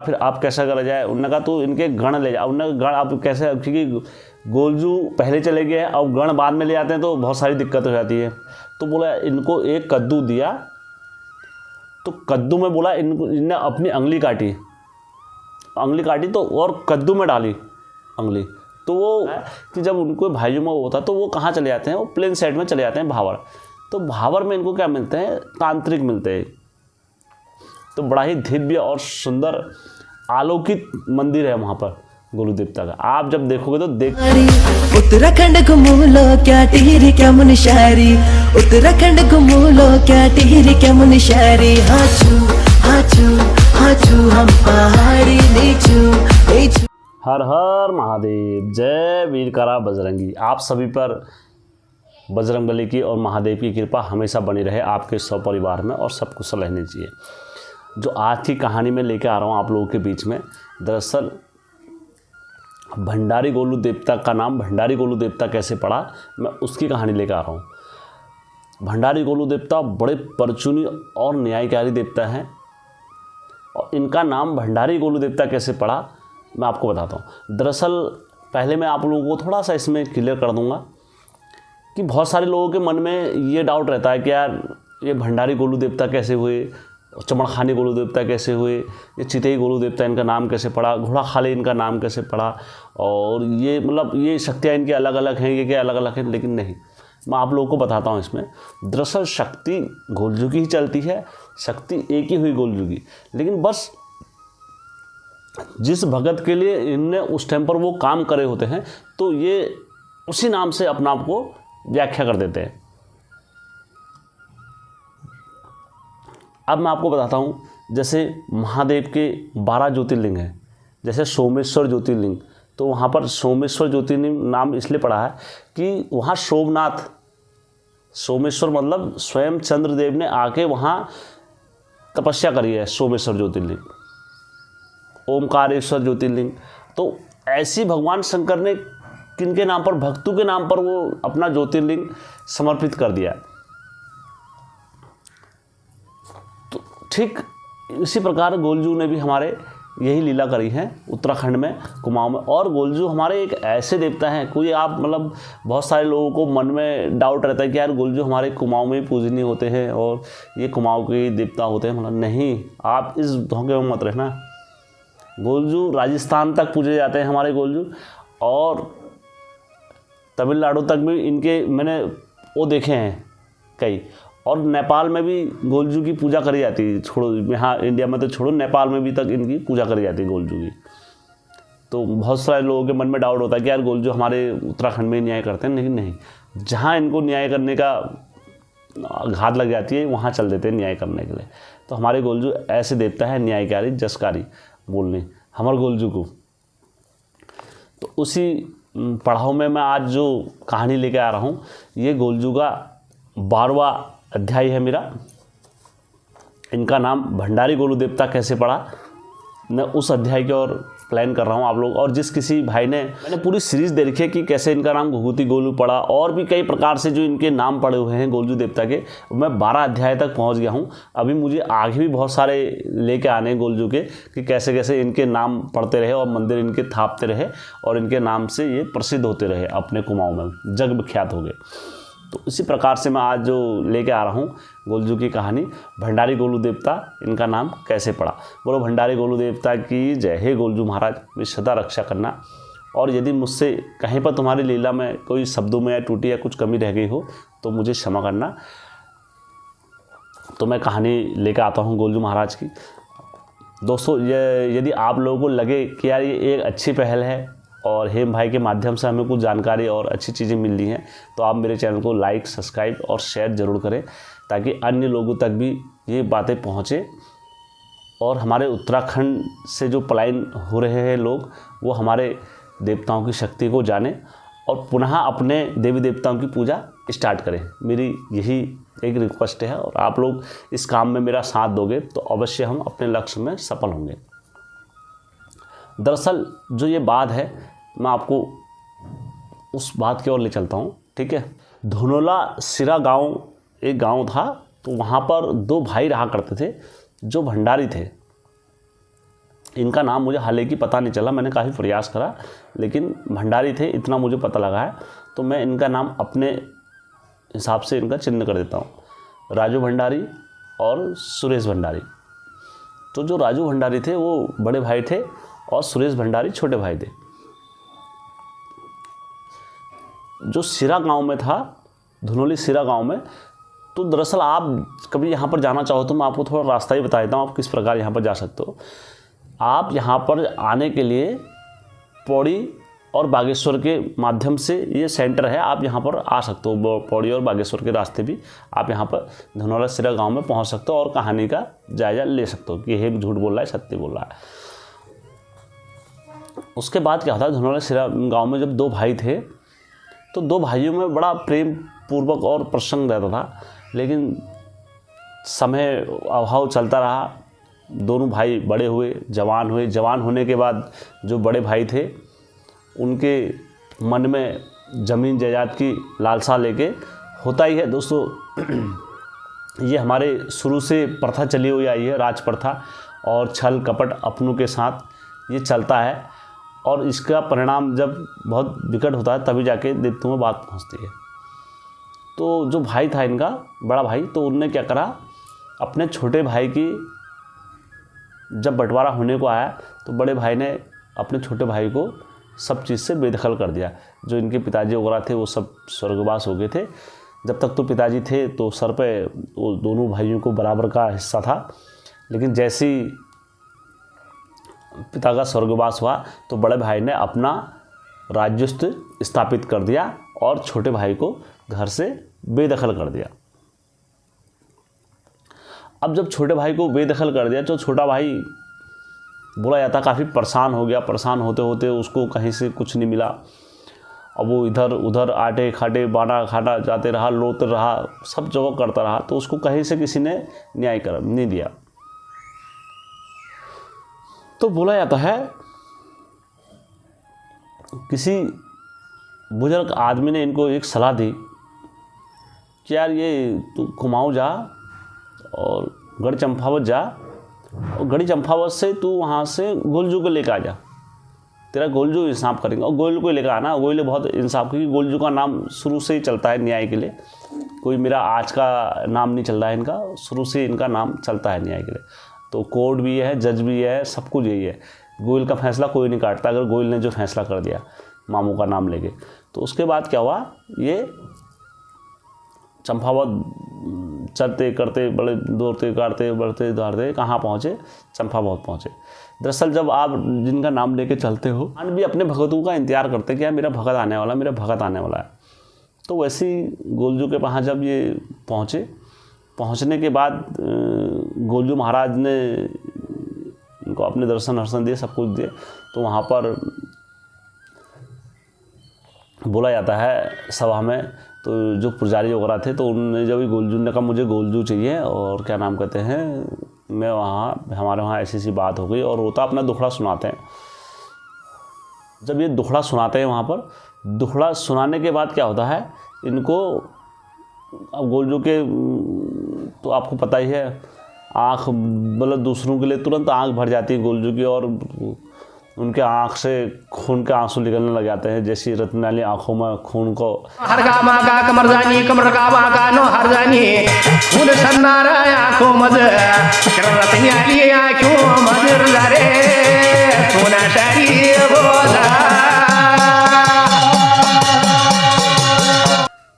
फिर आप कैसा करा जाए। उन्होंने कहा तो इनके गण ले जाओ। उन्होंने गण आप कैसे, क्योंकि गोलजू पहले चले गए और गण बाद में ले आते हैं तो बहुत सारी दिक्कत हो जाती है। तो बोला इनको एक कद्दू दिया, तो कद्दू में बोला इनने अपनी अंगुली काटी तो और कद्दू में डाली अंगुली। तो वो कि जब उनको भाइयों में होता तो वो कहाँ चले जाते हैं, वो प्लेन साइड में चले जाते हैं भावर। तो भावर में इनको क्या मिलते हैं, तांत्रिक मिलते हैं। तो बड़ा ही दिव्य और सुंदर अलौकिक मंदिर है वहाँ पर गोलू देवता का। आप जब देखोगे तो उत्तराखंड घूमूलो क्या टिहरी क्या मुनशारी, उत्तराखंड घूमूलो क्या टिहरी क्या मुनशारी। हाचू हम पहाड़ी नीचू। हर हर महादेव, जय वीरकारा बजरंगी। आप सभी पर बजरंगबली की और महादेव की कृपा हमेशा बनी रहे, आपके सब परिवार में, और सब कुशल रहनी चाहिए। जो आज की कहानी में लेके आ रहा हूँ आप लोगों के बीच में, दरअसल भंडारी गोलू देवता का नाम भंडारी गोलू देवता कैसे पड़ा, मैं उसकी कहानी लेकर आ रहा हूँ। भंडारी गोलू देवता बड़े परचूनी और न्यायकारी देवता हैं, और इनका नाम भंडारी गोलू देवता कैसे पड़ा मैं आपको बताता हूँ। दरअसल पहले मैं आप लोगों को थोड़ा सा इसमें क्लियर कर दूँगा कि बहुत सारे लोगों के मन में ये डाउट रहता है कि यार ये भंडारी गोलू देवता कैसे हुए, चमड़खानी गोलू देवता कैसे हुए, ये चितई गोलू देवता इनका नाम कैसे पड़ा, घोड़ा खाले इनका नाम कैसे पड़ा, और ये मतलब ये शक्तियाँ इनकी अलग अलग हैं, ये क्या अलग अलग हैं। लेकिन नहीं, मैं आप लोगों को बताता हूँ इसमें। दरअसल शक्ति गोलजू की ही चलती है, शक्ति एक ही हुई गोलजू की, लेकिन बस जिस भगत के लिए इनने उस टाइम पर वो काम करे होते हैं तो ये उसी नाम से अपना आप को व्याख्या कर देते हैं। अब मैं आपको बताता हूँ, जैसे महादेव के 12 ज्योतिर्लिंग हैं, जैसे सोमेश्वर ज्योतिर्लिंग, तो वहाँ पर सोमेश्वर ज्योतिर्लिंग नाम इसलिए पड़ा है कि वहाँ सोमनाथ, सोमेश्वर मतलब स्वयं चंद्रदेव ने आके वहाँ तपस्या करी है, सोमेश्वर ज्योतिर्लिंग। ओमकारेश्वर ज्योतिर्लिंग, तो ऐसी भगवान शंकर ने किनके नाम पर, भक्तों के नाम पर वो अपना ज्योतिर्लिंग समर्पित कर दिया। तो ठीक इसी प्रकार गोलजू ने भी हमारे यही लीला करी है उत्तराखंड में, कुमाऊं में। और गोलजू हमारे एक ऐसे देवता हैं, कोई आप मतलब बहुत सारे लोगों को मन में डाउट रहता है कि यार गोलजू हमारे कुमाऊं में ही पूजनीय होते हैं और ये कुमाऊं के देवता होते हैं। मतलब नहीं, आप इस धोखे में मत रहना। गोलजू राजस्थान तक पूजे जाते हैं हमारे गोलजू, और तमिलनाडु तक भी इनके मैंने वो देखे हैं कई, और नेपाल में भी गोलजू की पूजा करी जाती है। छोड़ो यहाँ इंडिया में तो छोड़ो, नेपाल में भी तक इनकी पूजा करी जाती है गोलजू की। तो बहुत सारे लोगों के मन में डाउट होता है कि यार गोलजू हमारे उत्तराखंड में न्याय करते हैं, लेकिन नहीं, जहाँ इनको न्याय करने का घात लग जाती है वहाँ चल देते हैं न्याय करने के लिए। तो हमारे गोलजू ऐसे देवता है, न्यायकारी जसकारी बोलने हमारे गोलजू को। तो उसी पड़ाव में मैं आज जो कहानी लेके आ रहा हूँ, ये गोलजू का 12वां अध्याय है मेरा। इनका नाम भंडारी गोलू देवता कैसे पड़ा, मैं उस अध्याय की ओर प्लान कर रहा हूँ आप लोग। और जिस किसी भाई ने, मैंने पूरी सीरीज़ देखी है कि कैसे इनका नाम घुघुती गोलू पड़ा, और भी कई प्रकार से जो इनके नाम पड़े हुए हैं गोलजू देवता के। मैं 12 अध्याय तक पहुँच गया हूँ। अभी मुझे आगे भी बहुत सारे लेके आने हैं गोलजू के, कि कैसे कैसे इनके नाम पढ़ते रहे और मंदिर इनके थापते रहे और इनके नाम से ये प्रसिद्ध होते रहे, अपने कुमाऊँ में जग विख्यात हो गए। तो इसी प्रकार से मैं आज जो लेके आ रहा हूँ गोलजू की कहानी, भंडारी गोलू देवता इनका नाम कैसे पड़ा। बोलो भंडारी गोलू देवता की जय। हे गोलजू महाराज, मेरी सदा रक्षा करना, और यदि मुझसे कहीं पर तुम्हारी लीला में कोई शब्दों में या टूटी या कुछ कमी रह गई हो तो मुझे क्षमा करना। तो मैं कहानी लेकर आता हूँ गोलजू महाराज की। दोस्तों, ये यदि आप लोगों को लगे कि यार ये एक अच्छी पहल है और हेम भाई के माध्यम से हमें कुछ जानकारी और अच्छी चीज़ें मिल रही हैं, तो आप मेरे चैनल को लाइक, सब्सक्राइब और शेयर ज़रूर करें, ताकि अन्य लोगों तक भी ये बातें पहुँचे और हमारे उत्तराखंड से जो पलायन हो रहे हैं लोग, वो हमारे देवताओं की शक्ति को जाने और पुनः अपने देवी देवताओं की पूजा स्टार्ट करें। मेरी यही एक रिक्वेस्ट है, और आप लोग इस काम में मेरा साथ दोगे तो अवश्य हम अपने लक्ष्य में सफल होंगे। दरअसल जो ये बात है, मैं आपको उस बात की ओर ले चलता हूँ, ठीक है। धुनोला सिरा गांव एक गांव था, तो वहाँ पर 2 भाई रहा करते थे जो भंडारी थे। इनका नाम मुझे हालांकि पता नहीं चला, मैंने काफ़ी प्रयास करा, लेकिन भंडारी थे इतना मुझे पता लगा है। तो मैं इनका नाम अपने हिसाब से इनका चिन्ह कर देता हूँ, राजू भंडारी और सुरेश भंडारी। तो जो राजू भंडारी थे वो बड़े भाई थे और सुरेश भंडारी छोटे भाई थे। जो सिरा गांव में था, धुनोली सिरा गांव में, तो दरअसल आप कभी यहाँ पर जाना चाहो तो मैं आपको थोड़ा रास्ता ही बता देता हूँ, आप किस प्रकार यहाँ पर जा सकते हो। आप यहाँ पर आने के लिए पौड़ी और बागेश्वर के माध्यम से ये सेंटर है, आप यहाँ पर आ सकते हो। पौड़ी और बागेश्वर के रास्ते भी आप यहाँ पर धुनोला सिरा गांव में पहुँच सकते हो और कहानी का जायज़ा ले सकते हो कि ये झूठ बोल रहा है सत्य बोल रहा है। उसके बाद क्या होता है, धुनोला सिरा गांव में जब 2 भाई थे तो 2 भाइयों में बड़ा प्रेम पूर्वक और प्रसंग रहता था, लेकिन समय अभाव चलता रहा। दोनों भाई बड़े हुए, जवान हुए। जवान होने के बाद जो बड़े भाई थे उनके मन में ज़मीन जायदाद की लालसा लेके, होता ही है दोस्तों, ये हमारे शुरू से प्रथा चली हुई आई है, राज प्रथा और छल कपट अपनों के साथ ये चलता है। और इसका परिणाम जब बहुत विकट होता है तभी जाके देवतों में बात पहुंचती है। तो जो भाई था इनका, बड़ा भाई, तो उनने क्या करा, अपने छोटे भाई की जब बंटवारा होने को आया तो बड़े भाई ने अपने छोटे भाई को सब चीज़ से बेदखल कर दिया। जो इनके पिताजी वगैरह थे वो सब स्वर्गवास हो गए थे। जब तक तो पिताजी थे तो सर पे वो दोनों भाइयों को बराबर का हिस्सा था, लेकिन जैसे ही पिता का स्वर्गवास हुआ तो बड़े भाई ने अपना राज्यस्थ स्थापित कर दिया और छोटे भाई को घर से बेदखल कर दिया। अब जब छोटे भाई को बेदखल कर दिया तो छोटा भाई बोला जाता काफ़ी परेशान हो गया। परेशान होते होते उसको कहीं से कुछ नहीं मिला। अब वो इधर उधर आटे खाटे बाना खाटा जाते रहा, लोते रहा, सब जगह करता रहा, तो उसको कहीं से किसी ने न्याय कर नहीं दिया। तो बोला जाता है किसी बुजुर्ग आदमी ने इनको एक सलाह दी कि यार ये तू कुमाऊँ जा और गढ़ चंपावत जा, और गढ़ी चंपावत से तू वहाँ से गोलजू को लेकर आ जा, तेरा गोलजू इंसाफ करेंगे। और गोयल को लेकर आना, गोयल बहुत इंसाफ, क्योंकि गोलजू का नाम शुरू से ही चलता है न्याय के लिए। कोई मेरा आज का नाम नहीं चल रहा है इनका, शुरू से इनका नाम चलता है न्याय के लिए। तो कोर्ट भी है, जज भी है, सब कुछ यही है। गोयल का फैसला कोई नहीं काटता। अगर गोयल ने जो फैसला कर दिया मामू का नाम लेके, तो उसके बाद क्या हुआ, ये चंपावत चलते करते बड़े दौड़ते काटते बढ़ते दौड़ते कहाँ पहुँचे, चंपावत पहुँचे। दरअसल जब आप जिनका नाम लेके चलते हो, आन भी अपने भगतों का इंतजार करते कि यार मेरा भगत आने वाला, मेरा भगत आने वाला है। तो वैसे ही गोलजू के वहाँ जब ये पहुँचे, पहुँचने के बाद गोलजू महाराज ने उनको अपने दर्शन दिए, सब कुछ दिए। तो वहाँ पर बोला जाता है सभा में, तो जो पुजारी वगैरह थे तो उन्होंने जब गोलजू ने कहा मुझे गोलजू चाहिए और क्या नाम कहते हैं, मैं वहाँ हमारे वहाँ ऐसी सी बात हो गई, और रोता अपना दुखड़ा सुनाते हैं। जब ये दुखड़ा सुनाते हैं वहाँ पर, दुखड़ा सुनाने के बाद क्या होता है इनको, अब गोलजू के तो आपको पता ही है, आँख मतलब दूसरों के लिए तुरंत आँख भर जाती है गोलजू की, और उनके आँख से खून के आंसू निकलने लग जाते हैं, जैसी रत्नाली आँखों में खून को हर गामा का कमर जानी कमर का बाका नो हर जानी खून सन्नारा आँखों मज रत्नाली आँखों मज रे सोना शारी बोला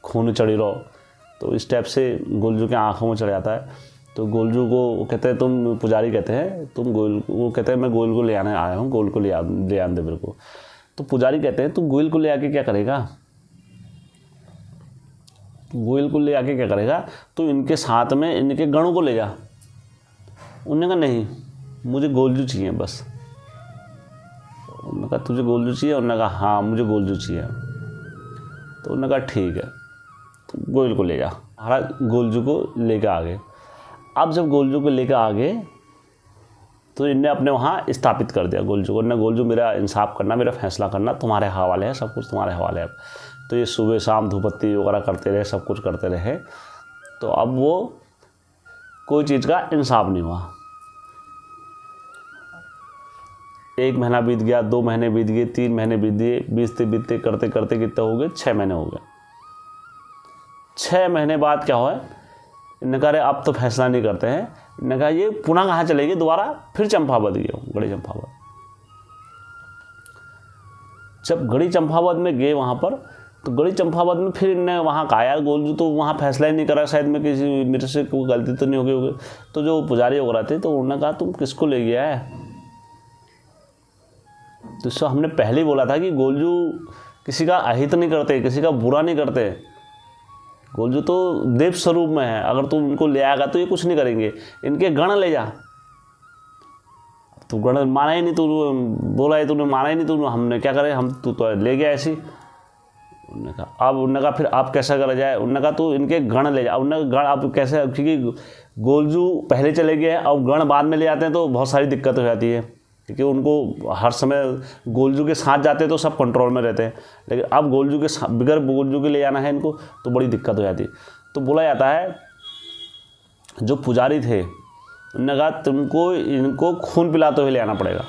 खून चढ़ी रहो। तो इस टाइप से गोलजू के आँखों में चढ़ जाता है। तो गोलजू को कहते हैं, तुम पुजारी कहते हैं तुम गोयल, वो कहते हैं मैं गोयल को ले आने आया हूँ, गोयल को ले आन दे मेरे को। तो पुजारी कहते हैं तू गोयल को ले आके क्या करेगा, गोयल को ले आके क्या करेगा, तो इनके साथ में इनके गणों को ले जा। उन्होंने कहा नहीं मुझे गोलजू चाहिए बस। उन्होंने कहा तुझे गोलजू चाहिए, उन्होंने कहा हाँ मुझे गोलजू चाहिए। तो उन्होंने कहा ठीक है तो गोयल को ले जा। महाराज गोलजू को लेकर आ गए। अब जब गोलजू को लेकर आ गए तो इनने अपने वहाँ स्थापित कर दिया गोलजू को। इन्हें गोलजू मेरा इंसाफ करना, मेरा फैसला करना तुम्हारे हवाले है, सब कुछ तुम्हारे हवाले है। तो ये सुबह शाम धूपबत्ती वगैरह करते रहे, सब कुछ करते रहे। तो अब वो कोई चीज़ का इंसाफ नहीं हुआ। 1 महीना बीत गया, 2 महीने बीत गए, 3 महीने बीत गए, बीतते बीतते करते करते कितने हो गए, 6 महीने हो गए। 6 महीने बाद क्या हुआ, इन्होंने कहा अरे अब तो फैसला नहीं करते हैं। इन्होंने कहा ये पुनः कहाँ चलेगी, दोबारा फिर चंपावत गए, गढ़ी चंपावत। जब गढ़ी चंपावत में गए वहाँ पर, तो गढ़ी चंपावत में फिर इन्होंने वहाँ कहा यार गोलजू तो वहाँ फैसला ही नहीं करा, शायद मैं किसी मेरे से कोई गलती तो नहीं होगी। तो जो पुजारी वगैरह थे तो उन्होंने कहा तुम किसको ले गया है। तो इससे हमने पहले ही बोला था कि गोलजू किसी का अहित नहीं करते, किसी का बुरा नहीं करते। गोलजू तो देव स्वरूप में है, अगर तू इनको ले आएगा तो ये कुछ नहीं करेंगे, इनके गण ले जा। तू गण माना ही नहीं, तू बोला है तूने माना ही नहीं, तू हमने क्या करे, हम तू तो ले गया ऐसी। उन्होंने कहा अब, उन्होंने कहा फिर आप कैसा करा जाए। उन्होंने कहा तू इनके गण ले जा। उन्होंने गण अब कैसे, क्योंकि गोलजू पहले चले गए और गण बाद में ले जाते हैं तो बहुत सारी दिक्कत हो जाती है, क्योंकि उनको हर समय गोलजू के साथ जाते हैं तो सब कंट्रोल में रहते हैं, लेकिन अब गोलजू के बगैर गोलजू के ले जाना है इनको तो बड़ी दिक्कत हो जाती है। तो बोला जाता है जो पुजारी थे उन्होंने कहा तुमको इनको खून पिलाते हुए ले आना पड़ेगा।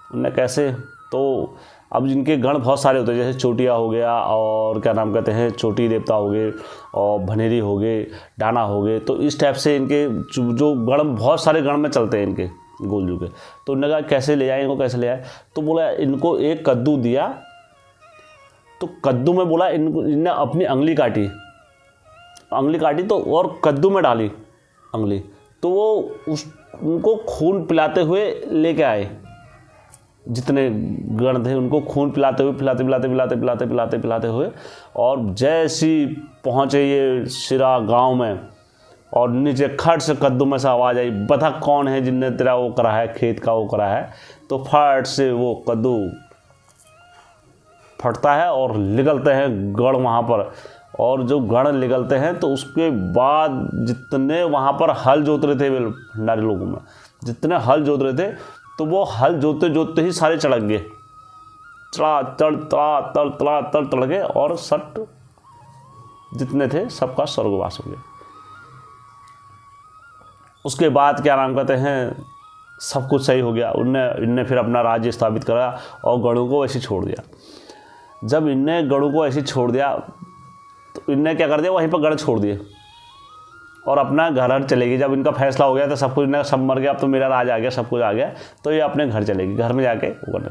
उन्होंने कैसे, तो अब जिनके गण बहुत सारे होते हैं, जैसे चोटिया हो गया और क्या नाम कहते हैं चोटी देवता हो गए और भनेरी हो गए, डाना हो गए, तो इस टाइप से इनके जो गण बहुत सारे गण में चलते हैं इनके गोलजू के। तो उन्होंने कहा कैसे ले जाए, इनको कैसे ले आए। तो बोला इनको एक कद्दू दिया, तो कद्दू में बोला इनने अपनी अंगुली काटी तो और कद्दू में डाली अंगुली, तो वो उनको खून पिलाते हुए लेके आए। जितने गण थे उनको खून पिलाते हुए पिलाते हुए और जैसी पहुँचे ये सिरा गांव में और नीचे खट से कद्दू में से आवाज़ आई, बता कौन है जिनने तेरा वो करा है, खेत का वो करा है। तो फट से वो कद्दू फटता है और निकलते हैं गण वहाँ पर, और जो गण निकलते हैं तो उसके बाद जितने वहाँ पर हल जोत रहे थे भंडारी लोगों में, जितने हल जोत रहे थे तो वो हल जोतते ही सारे चढ़क गए, तड़ गए और सट जितने थे सबका स्वर्गवास हो गया। उसके बाद क्या नाम कहते हैं सब कुछ सही हो गया। इनने फिर अपना राज्य स्थापित करा और गणों को ऐसे छोड़ दिया। जब इनने गणों को ऐसे छोड़ दिया तो इनने क्या कर दिया, वहीं पर गण छोड़ दिए और अपना घर चलेगी। जब इनका फैसला हो गया तो सब कुछ, सब मर गया, अब तो मेरा राज आ गया, सब कुछ आ गया, तो ये अपने घर चलेगी। घर में जाके वो करने,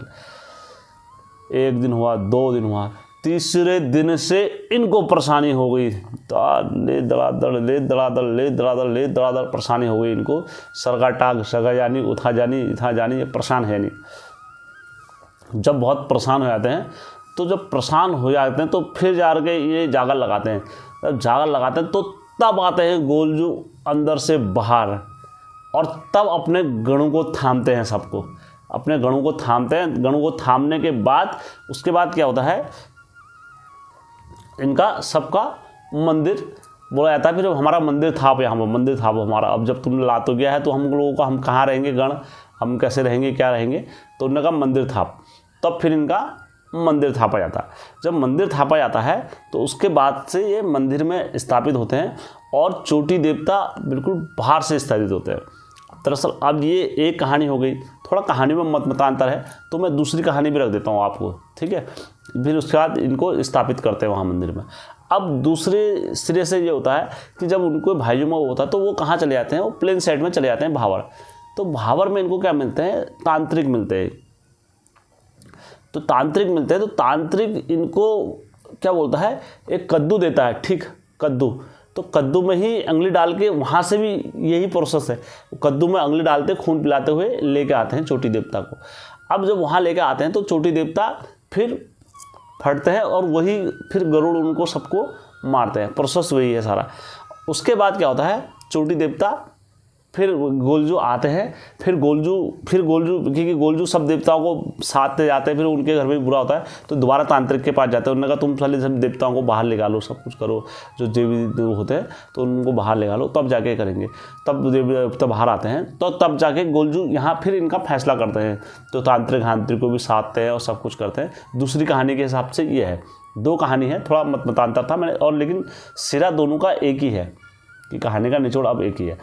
1 दिन हुआ, 2 दिन हुआ, तीसरे दिन से इनको परेशानी हो गई, ले दड़ादड़ परेशानी हो गई इनको। सरगा टाग सगा जानी, उठा जानी, इथा जानी, परेशान है नहीं। जब बहुत परेशान हो जाते हैं तो जब परेशान हो जाते हैं तो फिर जा के ये जागर लगाते हैं। जब जागर लगाते हैं तो तब आते हैं गोलजू अंदर से बाहर और तब अपने गणों को थामते हैं, सबको अपने गणों को थामते हैं। गणों को थामने के बाद उसके बाद क्या होता है, इनका सबका मंदिर बोला जाता है। फिर हमारा मंदिर थाप, यहाँ पर मंदिर थाप हमारा, अब जब तुमने ला तो गया है तो हम लोगों का, हम कहाँ रहेंगे गण, हम कैसे रहेंगे, क्या रहेंगे, तो उन्होंने कहा मंदिर थाप। तब फिर इनका मंदिर थापा जाता है। जब मंदिर थापा जाता है तो उसके बाद से ये मंदिर में स्थापित होते हैं और चोटी देवता बिल्कुल बाहर से स्थापित होते हैं। दरअसल अब ये एक कहानी हो गई, थोड़ा कहानी में मतांतर है तो मैं दूसरी कहानी भी रख देता हूँ आपको, ठीक है। फिर उसके बाद इनको स्थापित करते हैं वहाँ मंदिर में। अब दूसरे सिरे से ये होता है कि जब उनको भाइयों में होता है तो वो कहाँ चले जाते हैं, वो प्लेन साइड में चले जाते हैं, भावर। तो भावर में इनको क्या मिलते हैं, तांत्रिक मिलते हैं। तो तांत्रिक मिलते हैं तो तांत्रिक इनको क्या बोलता है, एक कद्दू देता है, ठीक, कद्दू। तो कद्दू में ही अंगुली डाल के, वहाँ से भी यही प्रोसेस है, कद्दू में अंगुली डालते खून पिलाते हुए लेके आते हैं चोटी देवता को। अब जब वहाँ लेके आते हैं तो चोटी देवता फिर फटते हैं और वही फिर गरुड़ उनको सबको मारते हैं। प्रोसेस वही है सारा। उसके बाद क्या होता है, चोटी देवता फिर गोलजू आते हैं, फिर गोलजू क्योंकि गोलजू सब देवताओं को साथ ले जाते हैं, फिर उनके घर में बुरा होता है तो दोबारा तांत्रिक के पास जाते हैं। उन्होंने कहा तुम साले सब देवताओं को बाहर निकालो, सब कुछ करो, जो देवी होते हैं तो उनको बाहर निकालो, तब जाके करेंगे। तब देवता बाहर आते हैं तो तब जाके गोलजू यहाँ फिर इनका फैसला करते हैं। तो तांत्रिक को भी साधते हैं और सब कुछ करते हैं। दूसरी कहानी के हिसाब से ये है, 2 कहानी है, थोड़ा मतांतर था मैंने, और लेकिन सिरा दोनों का एक ही है कि कहानी का निचोड़ अब एक ही है।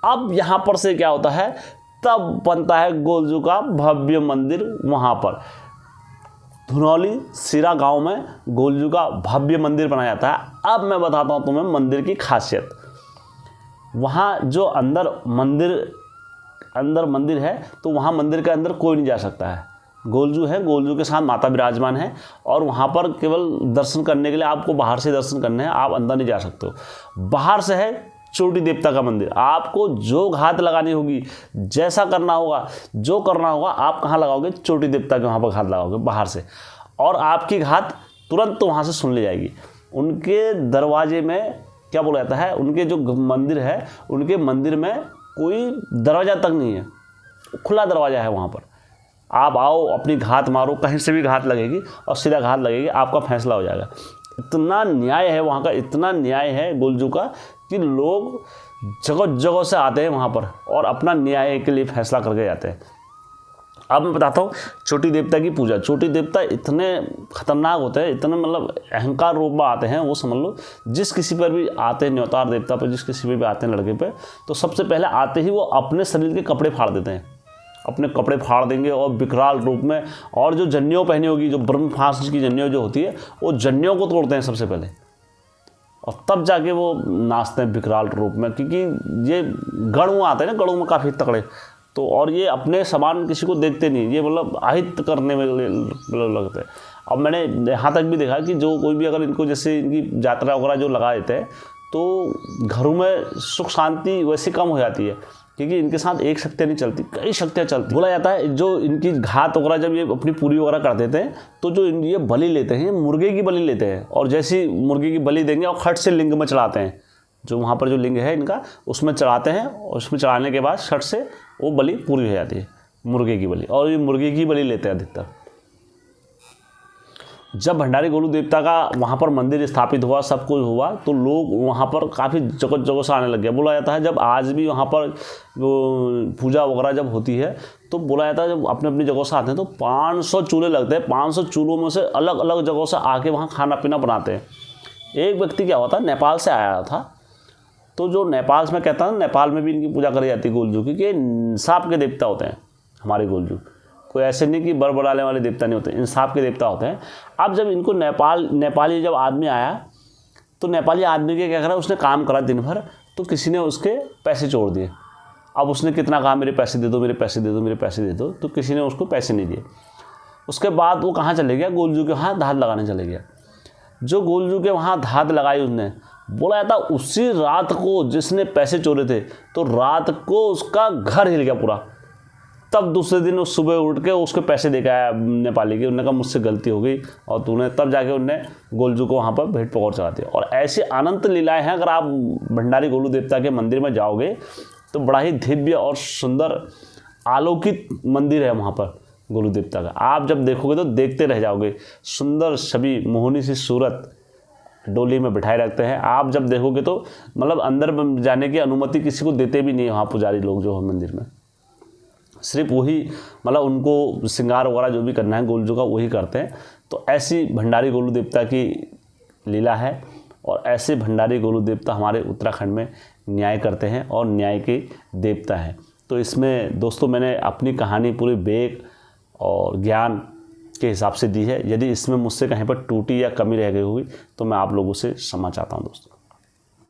अब यहाँ पर से क्या होता है तब बनता है गोलजू का भव्य मंदिर। वहाँ पर धुनौली सिरा गांव में गोलजू का भव्य मंदिर बनाया जाता है। अब मैं बताता हूँ तुम्हें मंदिर की खासियत। वहाँ जो अंदर मंदिर है तो वहाँ मंदिर के अंदर कोई नहीं जा सकता है। गोलजू है, गोलजू के साथ माता विराजमान है और वहाँ पर केवल दर्शन करने के लिए आपको बाहर से दर्शन करने हैं, आप अंदर नहीं जा सकते हो। बाहर से है चोटी देवता का मंदिर। आपको जो घात लगानी होगी, जैसा करना होगा, जो करना होगा, आप कहाँ लगाओगे? चोटी देवता के वहाँ पर घात लगाओगे बाहर से, और आपकी घात तुरंत तो वहाँ से सुन ली जाएगी। उनके दरवाजे में क्या बोला जाता है, उनके जो मंदिर है, उनके मंदिर में कोई दरवाज़ा तक नहीं है, खुला दरवाज़ा है। वहाँ पर आप आओ, अपनी घात मारो, कहीं से भी घात लगेगी और सीधा घात लगेगी, आपका फैसला हो जाएगा। इतना न्याय है वहाँ का, इतना न्याय है गोलजू का कि लोग जगह जगह से आते हैं वहाँ पर और अपना न्याय के लिए फैसला करके जाते हैं। अब मैं बताता हूँ चोटी देवता की पूजा। चोटी देवता इतने खतरनाक होते हैं, इतने मतलब अहंकार रूप में आते हैं, वो समझ लो जिस किसी पर भी आते हैं, न्योतार देवता पर जिस किसी पर भी आते हैं लड़के पे, तो सबसे पहले आते ही वो अपने शरीर के कपड़े फाड़ देते हैं, अपने कपड़े फाड़ देंगे और विकराल रूप में, और जो जन्नियों पहनी होगी, जो ब्रह्मफास की जन्नियों जो होती है, वो जन्नियों को तोड़ते हैं सबसे पहले और तब जाके वो नाचते हैं विकराल रूप में। क्योंकि ये गणु आते हैं ना, गणु में काफ़ी तगड़े, तो और ये अपने समान किसी को देखते नहीं, ये मतलब आहित करने में लगते हैं। अब मैंने यहाँ तक भी देखा कि जो कोई भी अगर इनको जैसे इनकी यात्रा वगैरह जो लगा देते हैं तो घरों में सुख शांति वैसे कम हो जाती है, क्योंकि इनके साथ एक शक्तियाँ नहीं चलती, कई शक्तियाँ चलती। बोला जाता है जो इनकी घात वगैरह जब ये अपनी पूरी वगैरह कर देते हैं तो जो ये बलि लेते हैं, मुर्गे की बलि लेते हैं, और जैसी मुर्गे की बलि देंगे और खट से लिंग में चढ़ाते हैं, जो वहाँ पर जो लिंग है इनका उसमें चढ़ाते हैं, और उसमें चढ़ाने के बाद छठ से वो बलि पूरी हो जाती है, मुर्गे की बलि, और ये मुर्गे की बलि लेते हैं अधिकतर। जब भंडारी गोलू देवता का वहाँ पर मंदिर स्थापित हुआ, सब कुछ हुआ, तो लोग वहाँ पर काफ़ी जगह जगह से आने लग गया। बोला जाता है जब आज भी वहाँ पर पूजा वगैरह जब होती है तो बोला जाता है जब अपने अपनी जगह से आते हैं तो 500 चूल्हे लगते हैं, 500 चूल्हों में से अलग अलग जगहों से आके वहाँ खाना पीना बनाते हैं। एक व्यक्ति क्या हुआ था, नेपाल से आया था, तो जो नेपाल में कहता है, नेपाल में भी इनकी पूजा करी जाती है गोलजू की, कि सांप के देवता होते हैं हमारे गोलजू। कोई ऐसे नहीं कि बड़बड़ाने वाले देवता नहीं होते, इंसाफ के देवता होते हैं। अब जब इनको नेपाली जब आदमी आया तो नेपाली आदमी के क्या करा, उसने काम करा दिन भर, तो किसी ने उसके पैसे छोड़ दिए। अब उसने कितना कहा, मेरे पैसे दे दो, मेरे पैसे दे दो, मेरे पैसे दे दो, तो किसी ने उसको पैसे नहीं दिए। उसके बाद वो कहाँ चले गया, गोलजू के वहाँ धात लगाने चले गया। जो गोलजू के वहाँ धात लगाई उसने, बोला जाता उसी रात को जिसने पैसे चोरे थे, तो रात को उसका घर हिल गया पूरा। तब दूसरे दिन उस सुबह उठ के उसके पैसे दे के आया नेपाली के, उन्होंने कहा मुझसे गलती हो गई, और तूने, तब जाके उनने गोलजू को वहाँ पर भेंट पकौड़ चढ़ा दिया। और ऐसी अनंत लीलाएं हैं। अगर आप भंडारी गोलू देवता के मंदिर में जाओगे तो बड़ा ही दिव्य और सुंदर आलोकित मंदिर है वहाँ पर गोलू देवता का। आप जब देखोगे तो देखते रह जाओगे। सुंदर छवि, मोहनी सी सूरत डोली में बिठाए रखते हैं। आप जब देखोगे तो मतलब अंदर जाने की अनुमति किसी को देते भी नहीं है वहाँ पुजारी लोग जो है मंदिर में। सिर्फ वही मतलब उनको श्रृंगार वगैरह जो भी करना है गोलजू का वही करते हैं। तो ऐसी भंडारी गोलू देवता की लीला है, और ऐसे भंडारी गोलू देवता हमारे उत्तराखंड में न्याय करते हैं और न्याय के देवता हैं। तो इसमें दोस्तों मैंने अपनी कहानी पूरी विवेक और ज्ञान के हिसाब से दी है। यदि इसमें मुझसे कहीं पर टूटी या कमी रह गई हुई तो मैं आप लोगों से क्षमा चाहता हूँ दोस्तों।